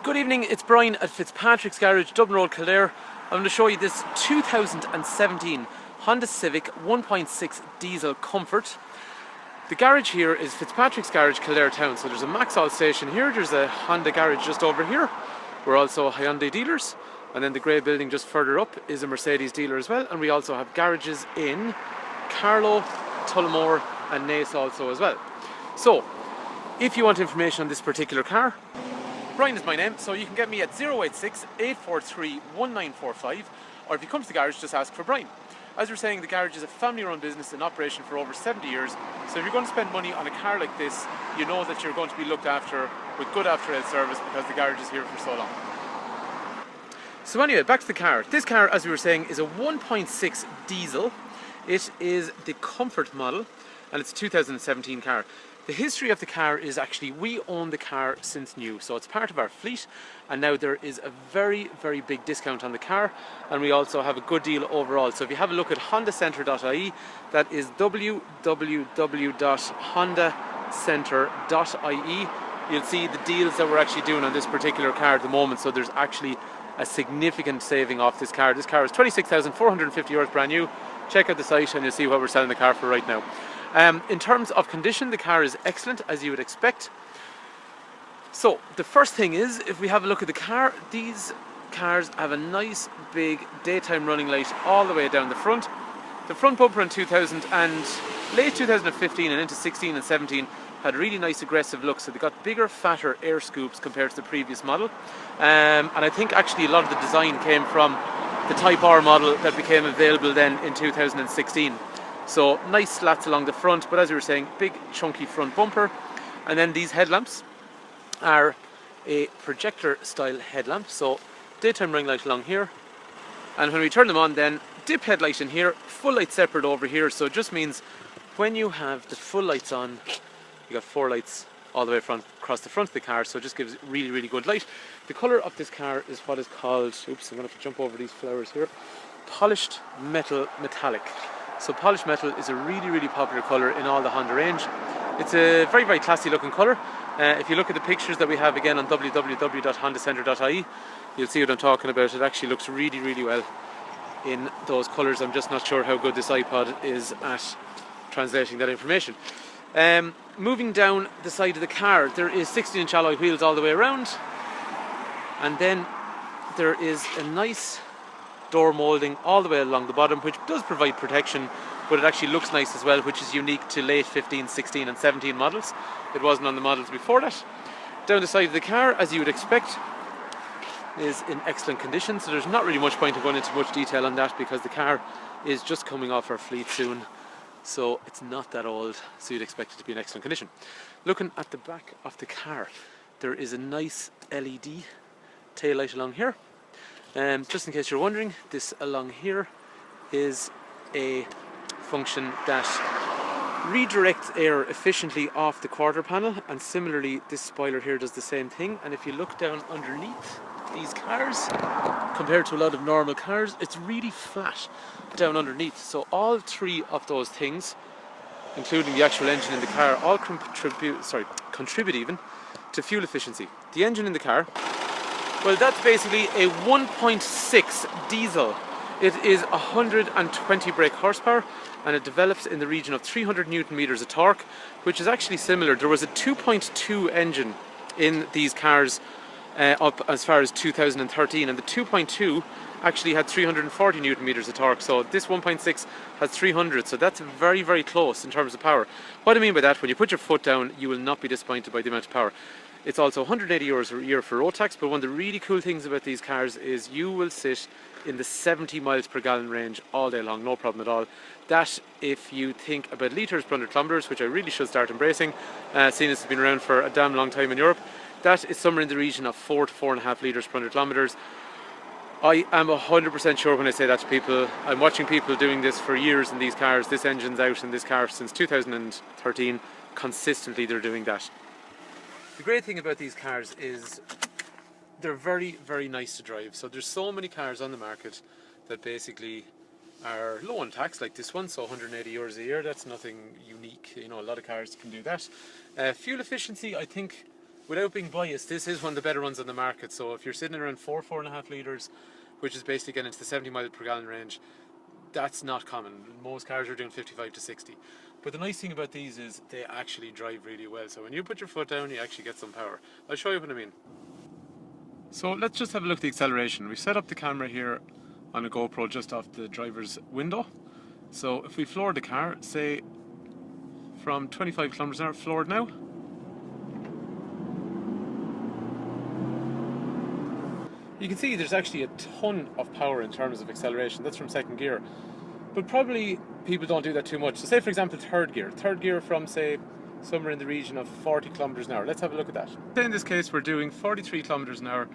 Good evening, it's Brian at Fitzpatrick's Garage, Dublin Road, Kildare. I'm going to show you this 2017 Honda Civic 1.6 diesel Comfort. The garage here is Fitzpatrick's Garage, Kildare town, so there's a Maxall station here, there's a Honda garage just over here. We're also Hyundai dealers, and then the grey building just further up is a Mercedes dealer as well, and we also have garages in Carlow, Tullamore and Naas also as well. So, if you want information on this particular car, Brian is my name, so you can get me at 086-843-1945, or if you come to the garage, just ask for Brian. As we're saying, the garage is a family-run business in operation for over 70 years, so if you're going to spend money on a car like this, you know that you're going to be looked after with good after-sales service because the garage is here for so long. So anyway, back to the car. This car, as we were saying, is a 1.6 diesel. It is the Comfort model, and it's a 2017 car. The history of the car is actually we own the car since new, so it's part of our fleet, and now there is a very big discount on the car, and we also have a good deal overall. So if you have a look at hondacentre.ie, that is www.hondacentre.ie, you'll see the deals that we're actually doing on this particular car at the moment. So there's actually a significant saving off this car. This car is €26,450 brand new. Check out the site and you'll see what we're selling the car for right now. In terms of condition, the car is excellent, as you would expect. So the first thing is, if we have a look at the car, these cars have a nice big daytime running light all the way down the front. The front bumper in late 2015 and into 16 and 17 had a really nice aggressive look, so they got bigger, fatter air scoops compared to the previous model. And I think actually a lot of the design came from the Type R model that became available then in 2016. So nice slats along the front, but as we were saying, big chunky front bumper. And then these headlamps are a projector style headlamp, so daytime running light along here. And when we turn them on then, dip headlight in here, full light separate over here, so it just means when you have the full lights on, you got four lights all the way across the front of the car, so it just gives really good light. The colour of this car is what is called, oops, I'm going to have to jump over these flowers here, polished metal metallic. So polished metal is a really popular colour in all the Honda range. It's a very classy looking colour. If you look at the pictures that we have again on www.hondacentre.ie, you'll see what I'm talking about. It actually looks really well in those colours. I'm just not sure how good this iPod is at translating that information. Moving down the side of the car, there is 16-inch alloy wheels all the way around, and then there is a nice door moulding all the way along the bottom, which does provide protection, but it actually looks nice as well, which is unique to late 15, 16 and 17 models. It wasn't on the models before that. Down the side of the car, as you would expect, is in excellent condition, so there's not really much point in going into much detail on that because the car is just coming off our fleet soon, so it's not that old, so you'd expect it to be in excellent condition. Looking at the back of the car, there is a nice LED tail light along here. Just in case you're wondering, this along here is a function that redirects air efficiently off the quarter panel, and similarly this spoiler here does the same thing. And if you look down underneath these cars, compared to a lot of normal cars, it's really flat down underneath. So all three of those things, including the actual engine in the car, all contribute even to fuel efficiency. The engine in the car, well, that's basically a 1.6 diesel. It is 120 brake horsepower, and it develops in the region of 300 Newton meters of torque, which is actually similar. There was a 2.2 engine in these cars up as far as 2013, and the 2.2 actually had 340 Newton meters of torque. So this 1.6 has 300, so that's very close in terms of power. What I mean by that, when you put your foot down, you will not be disappointed by the amount of power. It's also €180 a year for road tax, but one of the really cool things about these cars is you will sit in the 70 miles per gallon range all day long, no problem at all. That, if you think about litres per 100 kilometres, which I really should start embracing, seeing as it's been around for a damn long time in Europe, that is somewhere in the region of 4 to 4.5 litres per 100 kilometres. I am 100% sure when I say that to people. I'm watching people doing this for years in these cars. This engine's out in this car since 2013. Consistently they're doing that. The great thing about these cars is they're very nice to drive. So there's so many cars on the market that basically are low on tax, like this one, so €180 a year. That's nothing unique, you know, a lot of cars can do that. Fuel efficiency, I think without being biased, this is one of the better ones on the market. So if you're sitting around 4.5 litres, which is basically getting into the 70 miles per gallon range, that's not common. Most cars are doing 55 to 60. But the nice thing about these is they actually drive really well. So when you put your foot down, you actually get some power. I'll show you what I mean. So let's just have a look at the acceleration. We've set up the camera here on a GoPro just off the driver's window. So if we floor the car, say from 25 kilometers an hour, floored now. You can see there's actually a ton of power in terms of acceleration. That's from second gear. But probably people don't do that too much. So say for example third gear. Third gear from say somewhere in the region of 40 kilometers an hour. Let's have a look at that. Say in this case we're doing 43 kilometers an hour,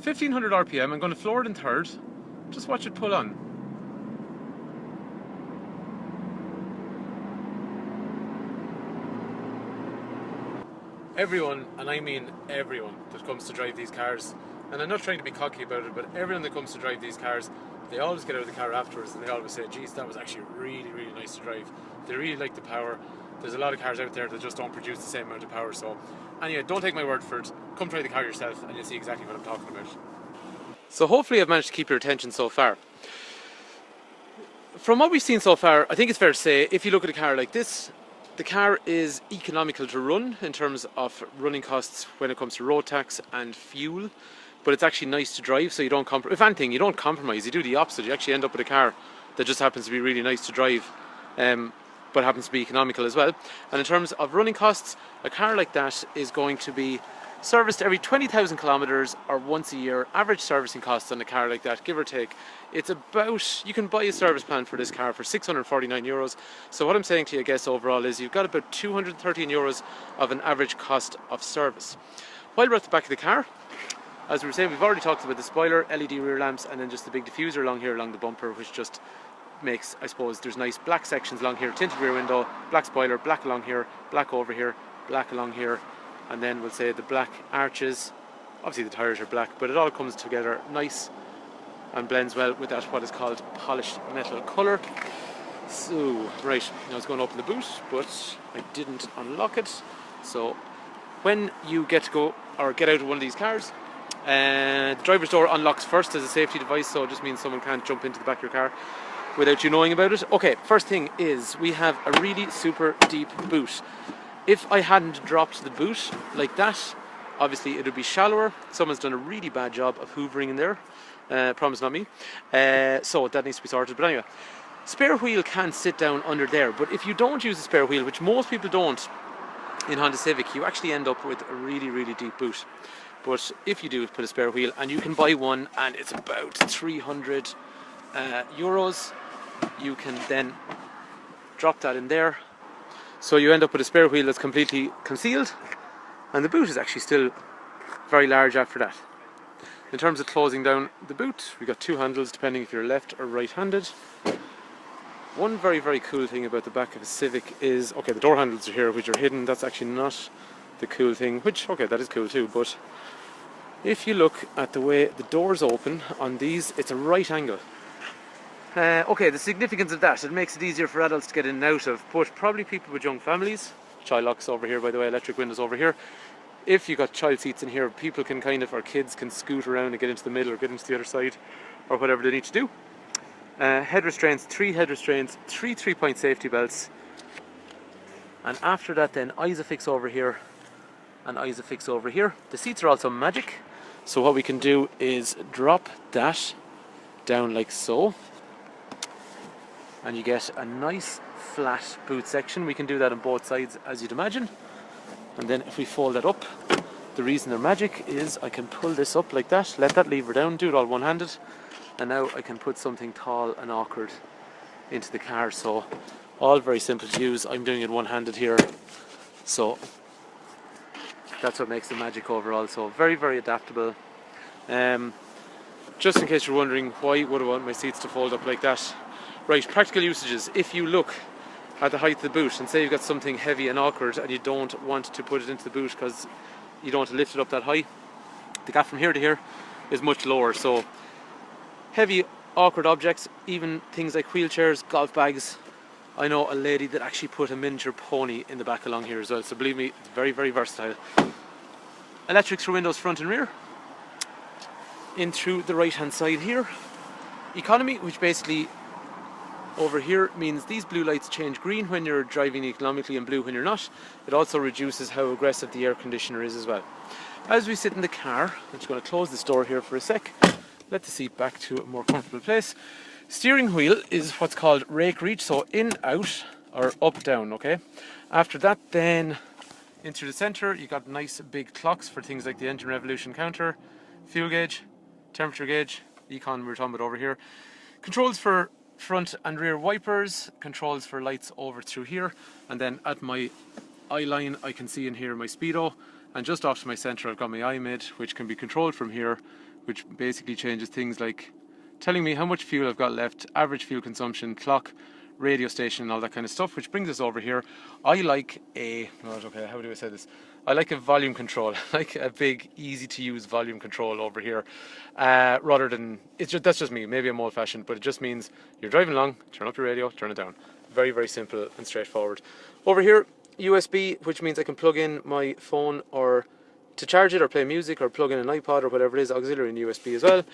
1500 RPM. I'm going to floor it in third. Just watch it pull on. Everyone, and I mean everyone that comes to drive these cars, and I'm not trying to be cocky about it, but everyone that comes to drive these cars, they always get out of the car afterwards and they always say, geez, that was actually really, really nice to drive. They really like the power. There's a lot of cars out there that just don't produce the same amount of power. So anyway, don't take my word for it. Come try the car yourself and you'll see exactly what I'm talking about. So hopefully I've managed to keep your attention so far. From what we've seen so far, I think it's fair to say, if you look at a car like this, the car is economical to run in terms of running costs when it comes to road tax and fuel. But it's actually nice to drive, so you don't if anything, you don't compromise. You do the opposite. You actually end up with a car that just happens to be really nice to drive, but happens to be economical as well. And in terms of running costs, a car like that is going to be serviced every 20,000 kilometers or once a year. Average servicing costs on a car like that, give or take, it's about, you can buy a service plan for this car for 649 euros. So what I'm saying to you, I guess, overall is you've got about 213 euros of an average cost of service. While we're at the back of the car, as we were saying, we've already talked about the spoiler, LED rear lamps, and then just the big diffuser along here along the bumper, which just makes, I suppose, there's nice black sections along here, tinted rear window, black spoiler, black along here, black over here, black along here, and then we'll say the black arches. Obviously the tyres are black, but it all comes together nice and blends well with that what is called polished metal colour. So, right, I was going to open the boot, but I didn't unlock it. So when you get to go or get out of one of these cars, the driver's door unlocks first as a safety device, so it just means someone can't jump into the back of your car without you knowing about it. Okay, first thing is we have a really super deep boot. If I hadn't dropped the boot like that, obviously it would be shallower. Someone's done a really bad job of hoovering in there. Promise, not me. So that needs to be sorted. But anyway, spare wheel can sit down under there, but if you don't use a spare wheel, which most people don't in Honda Civic, you actually end up with a really, really deep boot. But if you do put a spare wheel, and you can buy one, and it's about 300 euros, you can then drop that in there. So you end up with a spare wheel that's completely concealed, and the boot is actually still very large after that. In terms of closing down the boot, we've got two handles depending if you're left or right-handed. One very, very cool thing about the back of a Civic is, okay, the door handles are here, which are hidden. That's actually not the cool thing, which, okay, that is cool too, but if you look at the way the doors open on these, it's a right angle. Okay, the significance of that, it makes it easier for adults to get in and out of, but probably people with young families. Child locks over here, by the way, electric windows over here. If you've got child seats in here, people can kind of, or kids can scoot around and get into the middle or get into the other side, or whatever they need to do. Head restraints, three head restraints, three 3-point safety belts, and after that then Isofix over here and Isofix over here. The seats are also magic, so what we can do is drop that down like so, and you get a nice flat boot section. We can do that on both sides, as you'd imagine. And then if we fold that up, the reason they're magic is I can pull this up like that, let that lever down, do it all one-handed, and now I can put something tall and awkward into the car. So all very simple to use. I'm doing it one-handed here, so that's what makes the magic overall. So very, very adaptable. Just in case you're wondering why would I want my seats to fold up like that. Right, practical usages. If you look at the height of the boot and say you've got something heavy and awkward and you don't want to put it into the boot because you don't want to lift it up that high, the gap from here to here is much lower. So heavy awkward objects, even things like wheelchairs, golf bags. I know a lady that actually put a miniature pony in the back along here as well, so believe me, it's very, very versatile. Electric through windows front and rear. In through the right hand side here. Economy, which basically over here means these blue lights change green when you're driving economically and blue when you're not. It also reduces how aggressive the air conditioner is as well. As we sit in the car, I'm just going to close this door here for a sec, let the seat back to a more comfortable place. Steering wheel is what's called rake reach, so in, out, or up, down, okay? After that then, in through the centre, you got nice big clocks for things like the engine revolution counter, fuel gauge, temperature gauge, econ we were talking about over here. Controls for front and rear wipers, controls for lights over through here, and then at my eye line I can see in here my speedo, and just off to my centre I've got my iMid, which can be controlled from here, which basically changes things like telling me how much fuel I've got left, average fuel consumption, clock, radio station and all that kind of stuff, which brings us over here. I like a, okay, how do I say this? I like a volume control, like a big, easy to use volume control over here, rather than, that's just me, maybe I'm old fashioned, but it just means you're driving along, turn up your radio, turn it down. Very, very simple and straightforward. Over here, USB, which means I can plug in my phone or to charge it or play music or plug in an iPod or whatever it is, auxiliary and USB as well.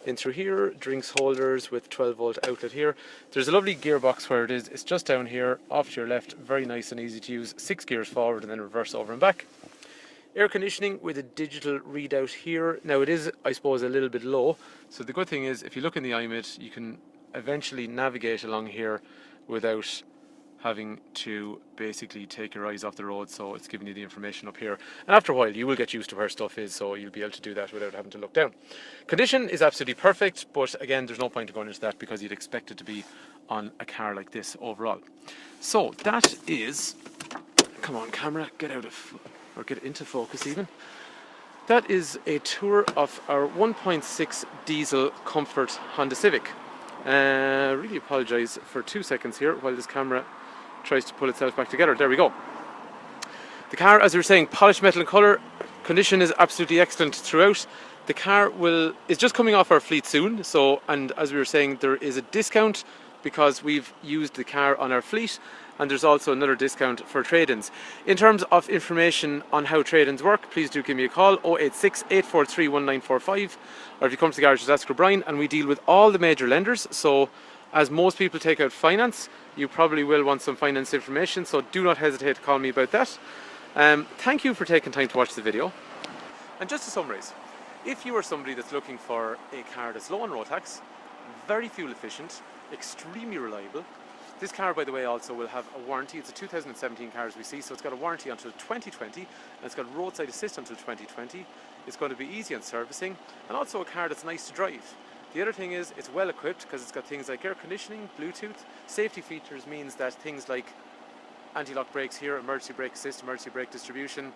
In through here, drinks holders with 12 volt outlet here. There's a lovely gearbox where it is. It's just down here, off to your left, very nice and easy to use. 6 gears forward and then reverse over and back. Air conditioning with a digital readout here. Now it is, I suppose, a little bit low. So the good thing is, if you look in the iMid, you can eventually navigate along here without having to basically take your eyes off the road, so it's giving you the information up here. And after a while you will get used to where stuff is, so you'll be able to do that without having to look down. Condition is absolutely perfect, but again there's no point in going into that because you'd expect it to be on a car like this overall. So that is, come on camera, get out of, or get into focus even. That is a tour of our 1.6 diesel comfort Honda Civic. Really apologise for 2 seconds here while this camera tries to pull itself back together. There we go. The car, as we were saying, polished metal in colour. Condition is absolutely excellent throughout. The car is just coming off our fleet soon, so, and as we were saying, there is a discount because we've used the car on our fleet, and there's also another discount for trade-ins. In terms of information on how trade-ins work, please do give me a call, 086 843 1945, or if you come to the garage, just ask for Brian, and we deal with all the major lenders. So as most people take out finance, you probably will want some finance information, so do not hesitate to call me about that. Thank you for taking time to watch the video. And just to summarise, if you are somebody that's looking for a car that's low on road tax, very fuel efficient, extremely reliable. This car, by the way, also will have a warranty. It's a 2017 car as we see, so it's got a warranty until 2020, and it's got roadside assist until 2020. It's going to be easy on servicing, and also a car that's nice to drive. The other thing is it's well equipped because it's got things like air conditioning, Bluetooth. Safety features means that things like anti-lock brakes here, emergency brake assist, emergency brake distribution,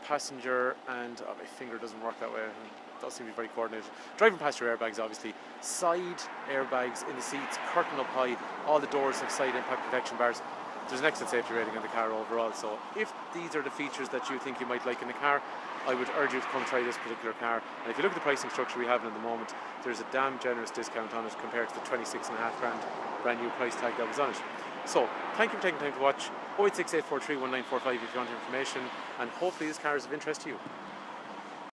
passenger, and my finger doesn't work that way. It does seem to be very coordinated. Driver and passenger airbags, obviously. Side airbags in the seats, curtain up high. All the doors have side impact protection bars. There's an excellent safety rating on the car overall. So if these are the features that you think you might like in the car, I would urge you to come try this particular car. And if you look at the pricing structure we have at the moment, there's a damn generous discount on it compared to the 26.5 grand brand new price tag that was on it. So thank you for taking time to watch. 086 843 1945 if you want information, and hopefully this car is of interest to you.